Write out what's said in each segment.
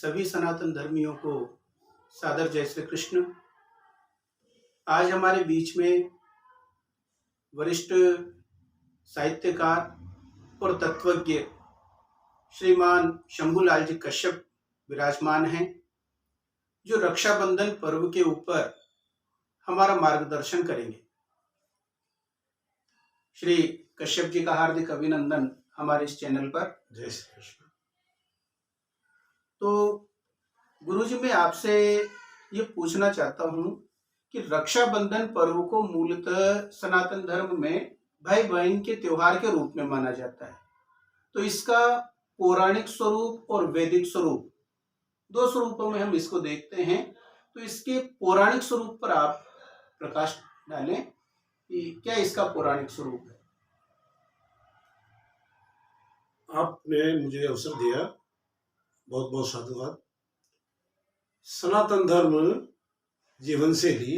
सभी सनातन धर्मियों को सादर जय श्री कृष्ण। आज हमारे बीच में वरिष्ठ साहित्यकार और तत्वज्ञ श्रीमान शंभूलाल जी कश्यप विराजमान हैं, जो रक्षाबंधन पर्व के ऊपर हमारा मार्गदर्शन करेंगे। श्री कश्यप जी का हार्दिक अभिनंदन हमारे इस चैनल पर। जय श्री कृष्ण। तो गुरुजी, मैं आपसे ये पूछना चाहता हूँ कि रक्षाबंधन पर्व को मूलतः सनातन धर्म में भाई बहन के त्योहार के रूप में माना जाता है। तो इसका पौराणिक स्वरूप और वैदिक स्वरूप, दो स्वरूपों में हम इसको देखते हैं। तो इसके पौराणिक स्वरूप पर आप प्रकाश डालें कि क्या इसका पौराणिक स्वरूप है। आपने मुझे अवसर दिया, बहुत बहुत साधुवाद। सनातन धर्म जीवन शैली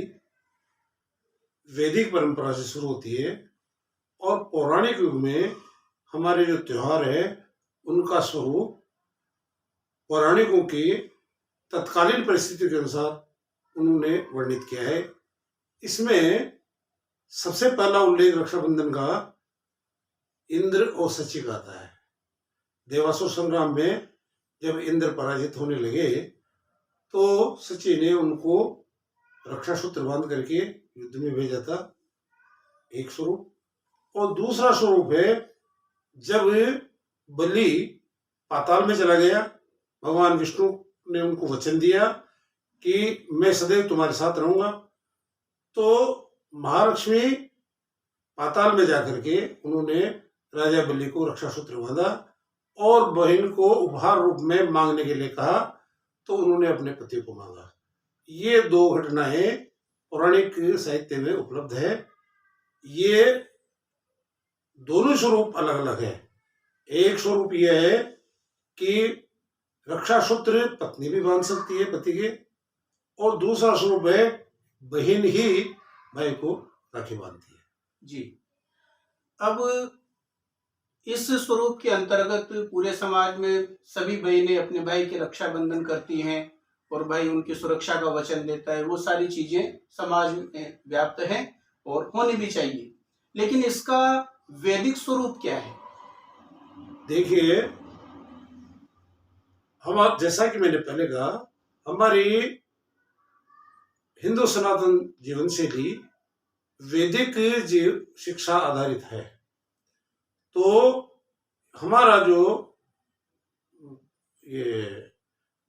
वैदिक परंपरा से शुरू होती है और पौराणिक युग में हमारे जो त्योहार है उनका स्वरूप पौराणिकों की तत्कालीन परिस्थिति के अनुसार उन्होंने वर्णित किया है। इसमें सबसे पहला उल्लेख रक्षाबंधन का इंद्र और शची का आता है। देवासुर संग्राम में जब इंद्र पराजित होने लगे तो शची ने उनको रक्षा सूत्र बांध करके युद्ध में भेजा था, एक स्वरूप। और दूसरा स्वरूप है जब बलि पाताल में चला गया, भगवान विष्णु ने उनको वचन दिया कि मैं सदैव तुम्हारे साथ रहूंगा। तो महालक्ष्मी पाताल में जाकर के उन्होंने राजा बलि को रक्षा सूत्र बांधा और बहन को उपहार रूप में मांगने के लिए कहा, तो उन्होंने अपने पति को मांगा। ये दो घटनाएं पौराणिक साहित्य में उपलब्ध है। ये दोनों स्वरूप अलग अलग है। एक स्वरूप यह है कि रक्षा सूत्र पत्नी भी बांध सकती है पति के, और दूसरा स्वरूप है बहन ही भाई को राखी बांधती है। जी, अब इस स्वरूप के अंतर्गत पूरे समाज में सभी बहनें अपने भाई की रक्षाबंधन करती हैं और भाई उनकी सुरक्षा का वचन देता है। वो सारी चीजें समाज में व्याप्त हैं और होनी भी चाहिए। लेकिन इसका वैदिक स्वरूप क्या है? देखिए, हम जैसा कि मैंने पहले कहा, हमारी हिंदू सनातन जीवन शैली वैदिक जीव शिक्षा आधारित है। तो हमारा जो ये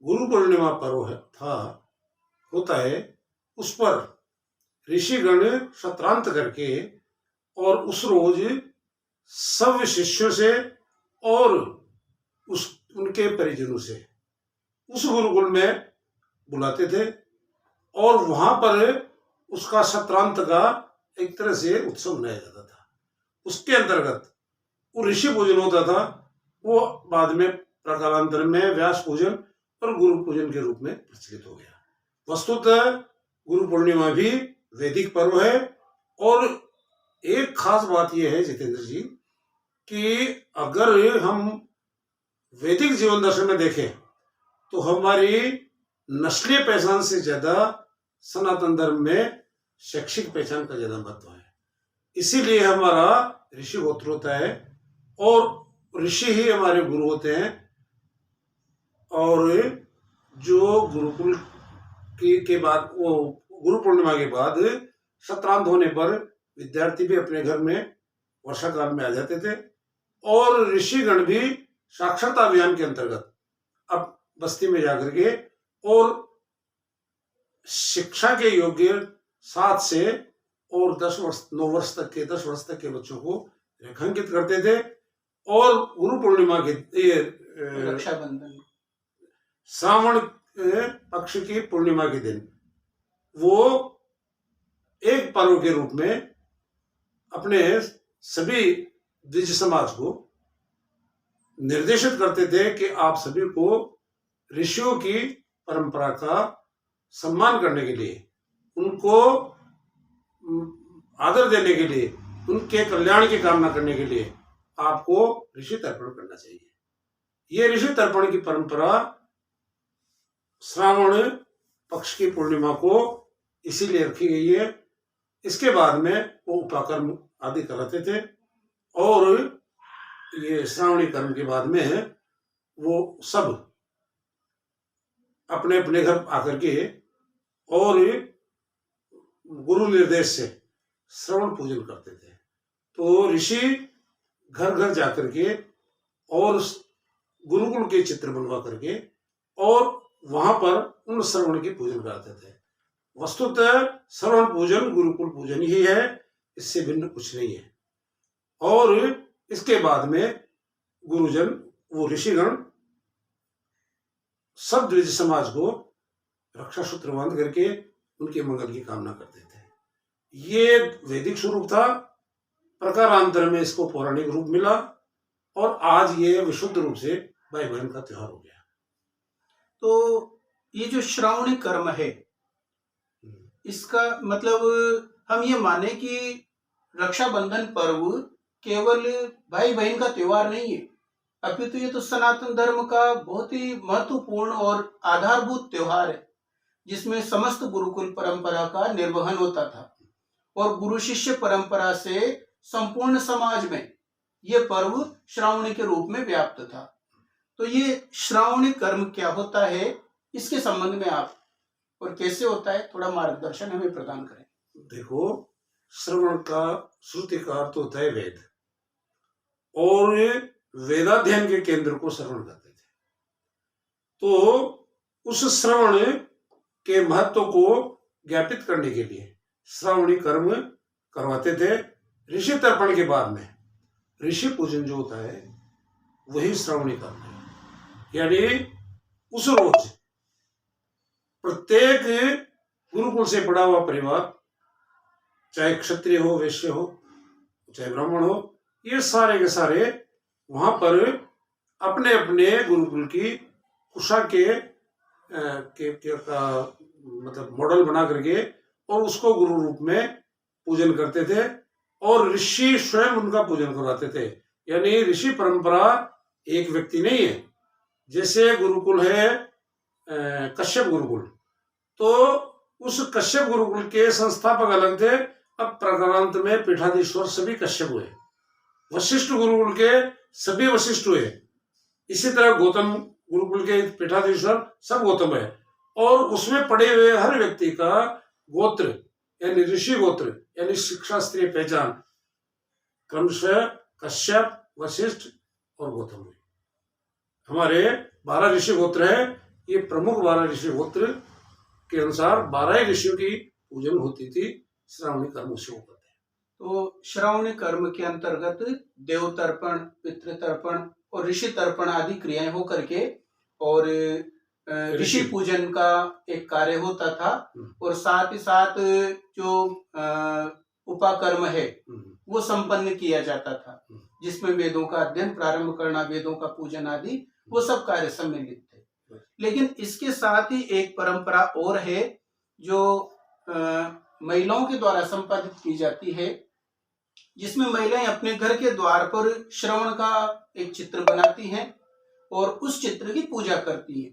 गुरु पूर्णिमा पर्व होता है, उस पर ऋषिगण शतरांत करके और उस रोज सब शिष्यों से और उनके परिजनों से उस गुरुकुल में बुलाते थे और वहां पर उसका शतरांत का एक तरह से उत्सव मनाया जाता था। उसके अंतर्गत वो ऋषि पूजन होता था, वो बाद में प्रकारांतर में व्यास पूजन और गुरु पूजन के रूप में प्रचलित हो गया। वस्तुतः गुरु पूर्णिमा भी वैदिक पर्व है। और एक खास बात यह है जितेंद्र जी कि अगर हम वैदिक जीवन दर्शन में देखें तो हमारी नस्लीय पहचान से ज्यादा सनातन धर्म में शैक्षिक पहचान का ज्यादा महत्व है। इसीलिए हमारा ऋषि गोत्र होता है और ऋषि ही हमारे गुरु होते हैं। और जो गुरुकुल के बाद, वो गुरु पूर्णिमा के बाद शतरांत होने पर विद्यार्थी भी अपने घर में वर्षा काल में आ जाते थे और ऋषिगण भी साक्षरता अभियान के अंतर्गत अब बस्ती में जाकर के और शिक्षा के योग्य 7 से और 10 वर्ष तक के बच्चों को रेखांकित करते थे। और गुरु पूर्णिमा के रक्षाबंधन श्रावण पक्ष की पूर्णिमा के दिन वो एक पर्व के रूप में अपने सभी द्विज समाज को निर्देशित करते थे कि आप सभी को ऋषियों की परंपरा का सम्मान करने के लिए, उनको आदर देने के लिए, उनके कल्याण की कामना करने के लिए आपको ऋषि तर्पण करना चाहिए। ये ऋषि तर्पण की परंपरा श्रावण पक्ष की पूर्णिमा को इसीलिए रखी गई है। इसके बाद में वो उपाकर्म आदि कराते थे और ये श्रावणी कर्म के बाद में वो सब अपने अपने घर आकर के और गुरु निर्देश से श्रवण पूजन करते थे। तो ऋषि घर घर जाकर के और गुरुकुल के चित्र बनवा करके और वहां पर उन श्रवण की पूजन कराते थे। वस्तुतः श्रवण पूजन गुरुकुल पूजन ही है, इससे भिन्न कुछ नहीं है। और इसके बाद में गुरुजन वो ऋषिगण सब द्विज समाज को रक्षा सूत्र बांध करके उनके मंगल की कामना करते थे। ये वैदिक स्वरूप था, प्रकारांतर में इसको पौराणिक रूप मिला और आज ये विशुद्ध रूप से भाई बहन का त्योहार हो गया। तो ये जो श्रावणी कर्म है, इसका मतलब हम ये माने कि रक्षाबंधन पर्व केवल भाई बहन का त्योहार नहीं है, अपितु ये तो सनातन धर्म का बहुत ही महत्वपूर्ण और आधारभूत त्योहार है, जिसमें समस्त गुरुकुल परंपरा का निर्वहन होता था और गुरु शिष्य परंपरा से संपूर्ण समाज में ये पर्व श्रावणी के रूप में व्याप्त था। तो ये श्रावणी कर्म क्या होता है, इसके संबंध में आप और कैसे होता है, थोड़ा मार्गदर्शन हमें प्रदान करें। देखो, श्रवण का श्रुति का अर्थ होता है वेद, और वेदाध्ययन के केंद्र को श्रवण करते थे। तो उस श्रवण के महत्व को ज्ञापित करने के लिए श्रावणी कर्म करवाते थे। ऋषि तर्पण के बाद में ऋषि पूजन जो होता है वही श्रावणी कर्म है। यानी उस रोज प्रत्येक गुरुकुल से पढ़ा हुआ परिवार, चाहे क्षत्रिय हो, वैश्य हो, चाहे ब्राह्मण हो, ये सारे के सारे वहां पर अपने अपने गुरुकुल की कुशा के मतलब मॉडल बना करके और उसको गुरु रूप में पूजन करते थे और ऋषि स्वयं उनका पूजन करवाते थे। यानी ऋषि परंपरा एक व्यक्ति नहीं है। जैसे गुरुकुल है कश्यप गुरुकुल, तो उस कश्यप गुरुकुल के संस्थापक अलग थे, अब प्रकारांत में पीठाधीश्वर सभी कश्यप हुए। वशिष्ठ गुरुकुल के सभी वशिष्ठ हुए। इसी तरह गौतम गुरुकुल के पीठाधीश्वर सब गौतम है और उसमें पढ़े हुए हर व्यक्ति का गोत्र यानी ऋषि गोत्र यानी शिक्षास्त्रीय पहचान क्रमशः कश्यप, वशिष्ठ और गौतम हुए। हमारे 12 ऋषि गोत्र है। ये प्रमुख 12 ऋषि गोत्र के अनुसार 12 ऋषियों की पूजन होती थी श्रावणी कर्म से होकर। तो श्रावणी कर्म के अंतर्गत देव तर्पण, पितृ तर्पण और ऋषि तर्पण आदि क्रियाएं हो करके और ऋषि पूजन का एक कार्य होता था और साथ ही साथ जो उपाकर्म है वो संपन्न किया जाता था, जिसमें वेदों का अध्ययन प्रारंभ करना, वेदों का पूजन आदि वो सब कार्य सम्मिलित थे। लेकिन इसके साथ ही एक परंपरा और है जो महिलाओं के द्वारा संपादित की जाती है, जिसमें महिलाएं अपने घर के द्वार पर श्रवण का एक चित्र बनाती हैं और उस चित्र की पूजा करती हैं।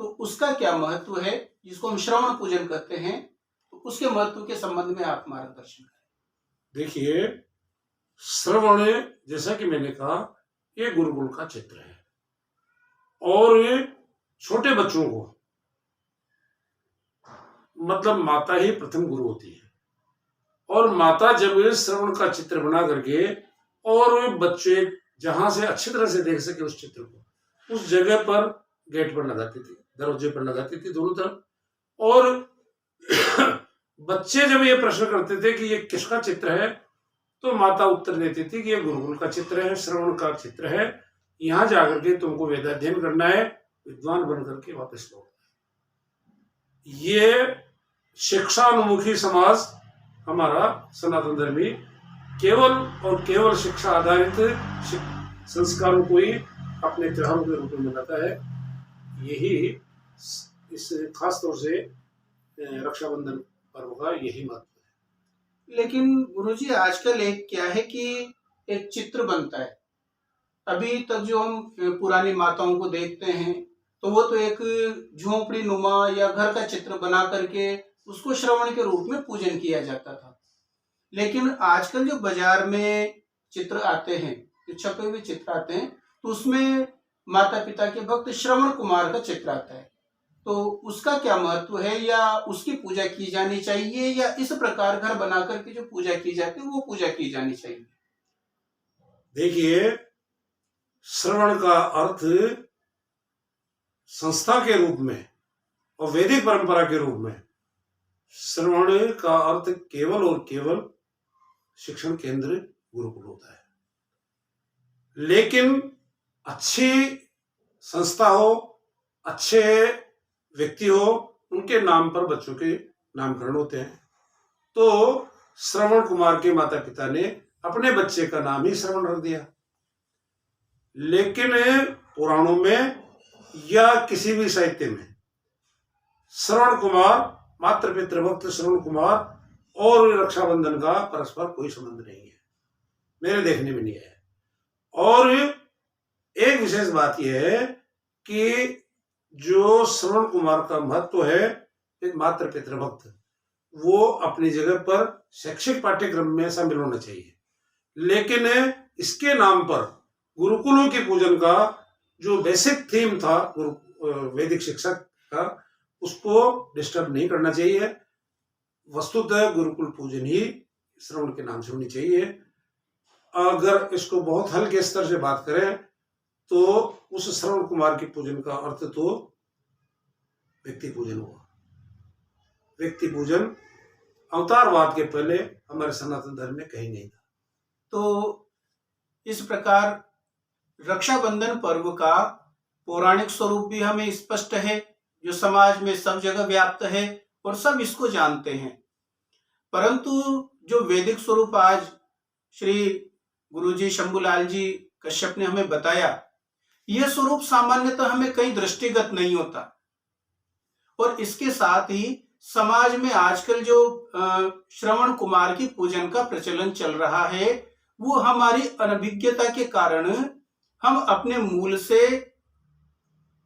तो उसका क्या महत्व है, जिसको हम श्रवण पूजन कहते हैं, तो उसके महत्व के संबंध में आप मार्गदर्शन करें। देखिए, श्रवण जैसा कि मैंने कहा ये गुरुकुल का चित्र है और ये छोटे बच्चों को मतलब माता ही प्रथम गुरु होती है और माता जब श्रवण का चित्र बना करके और बच्चे जहां से अच्छी तरह से देख सके उस चित्र को, उस जगह पर गेट पर लगाती थी, दरवाजे पर लगाती थी दोनों तरफ। और बच्चे जब ये प्रश्न करते थे कि ये किसका चित्र है, तो माता उत्तर देती थी कि ये गुरुकुल का चित्र है, श्रवण का चित्र है, यहाँ जाकर के तुमको वेदाध्ययन करना है, विद्वान बन करके वापस लौटना है। ये शिक्षानुमुखी समाज हमारा सनातन धर्मी केवल और केवल शिक्षा आधारित संस्कारों को ही अपने त्योहारों के रूप में मनाता है। यही इस खास तौर से रक्षाबंधन पर्व का यही महत्व है। लेकिन गुरुजी आजकल एक क्या है कि एक चित्र बनता है। अभी तक जो हम पुरानी माताओं को देखते हैं तो वो तो एक झोंपड़ी नुमा या घर का चित्र बना करके उसको श्रवण के रूप में पूजन किया जाता था। लेकिन आजकल जो बाजार में चित्र आते हैं, जो छपे हुए चित्र आते हैं, तो उसमें माता पिता के भक्त श्रवण कुमार का चित्र आता है। तो उसका क्या महत्व है, या उसकी पूजा की जानी चाहिए, या इस प्रकार घर बना करके जो पूजा की जाती है वो पूजा की जानी चाहिए? देखिए, श्रवण का अर्थ संस्था के रूप में और वैदिक परंपरा के रूप में श्रवण का अर्थ केवल और केवल शिक्षण केंद्र गुरुकुल होता है। लेकिन अच्छी संस्था हो, अच्छे व्यक्ति हो, उनके नाम पर बच्चों के नामकरण होते हैं। तो श्रवण कुमार के माता पिता ने अपने बच्चे का नाम ही श्रवण रख दिया। लेकिन पुराणों में या किसी भी साहित्य में श्रवण कुमार, मातृ पितृभक्त श्रवण कुमार और रक्षाबंधन का परस्पर कोई संबंध नहीं है, मेरे देखने में नहीं है। और एक विशेष बात यह है कि जो श्रवण कुमार का महत्व है, एक मातृ पितृभक्त, वो अपनी जगह पर शैक्षिक पाठ्यक्रम में शामिल होना चाहिए। लेकिन इसके नाम पर गुरुकुलों के पूजन का जो बेसिक थीम था वैदिक शिक्षा का, उसको डिस्टर्ब नहीं करना चाहिए। वस्तुतः गुरुकुल पूजन ही श्रवण के नाम से होनी चाहिए। अगर इसको बहुत हल्के स्तर से बात करें तो उस श्रवण कुमार के पूजन का अर्थ तो व्यक्ति पूजन हुआ। व्यक्ति पूजन अवतारवाद के पहले हमारे सनातन धर्म में कहीं नहीं था। तो इस प्रकार रक्षाबंधन पर्व का पौराणिक स्वरूप भी हमें स्पष्ट है, जो समाज में सब जगह व्याप्त है और सब इसको जानते हैं। परंतु जो वैदिक स्वरूप आज श्री गुरुजी शंभुलाल जी कश्यप ने हमें बताया, यह स्वरूप सामान्यतः हमें कहीं दृष्टिगत नहीं होता। और इसके साथ ही समाज में आजकल जो श्रवण कुमार की पूजन का प्रचलन चल रहा है, वो हमारी अनभिज्ञता के कारण हम अपने मूल से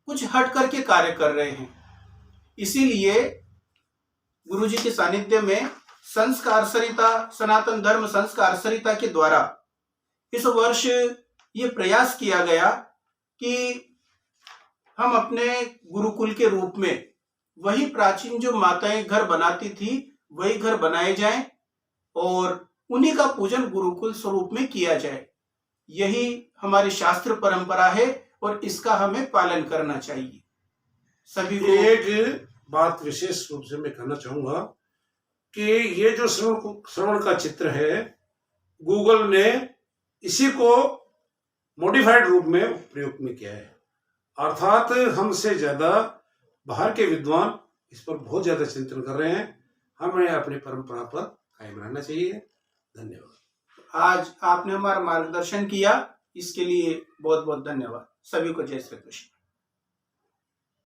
कुछ हट करके कार्य कर रहे हैं। इसीलिए गुरुजी के सानिध्य में संस्कार सरिता, सनातन धर्म संस्कार सरिता के द्वारा इस वर्ष ये प्रयास किया गया कि हम अपने गुरुकुल के रूप में वही प्राचीन जो माताएं घर बनाती थी वही घर बनाए जाएं और उन्हीं का पूजन गुरुकुल स्वरूप में किया जाए। यही हमारी शास्त्र परंपरा है और इसका हमें पालन करना चाहिए सभी को। एक बात विशेष रूप से मैं कहना चाहूंगा कि ये जो श्रवण का चित्र है, गूगल ने इसी को मॉडिफाइड रूप में प्रयोग में किया है। अर्थात हमसे ज्यादा बाहर के विद्वान इस पर बहुत ज्यादा चिंतन कर रहे हैं। हमें अपनी परंपरा पर कायम रहना चाहिए। धन्यवाद। आज आपने हमारा मार्गदर्शन किया, इसके लिए बहुत बहुत धन्यवाद। सभी को जय श्री कृष्ण।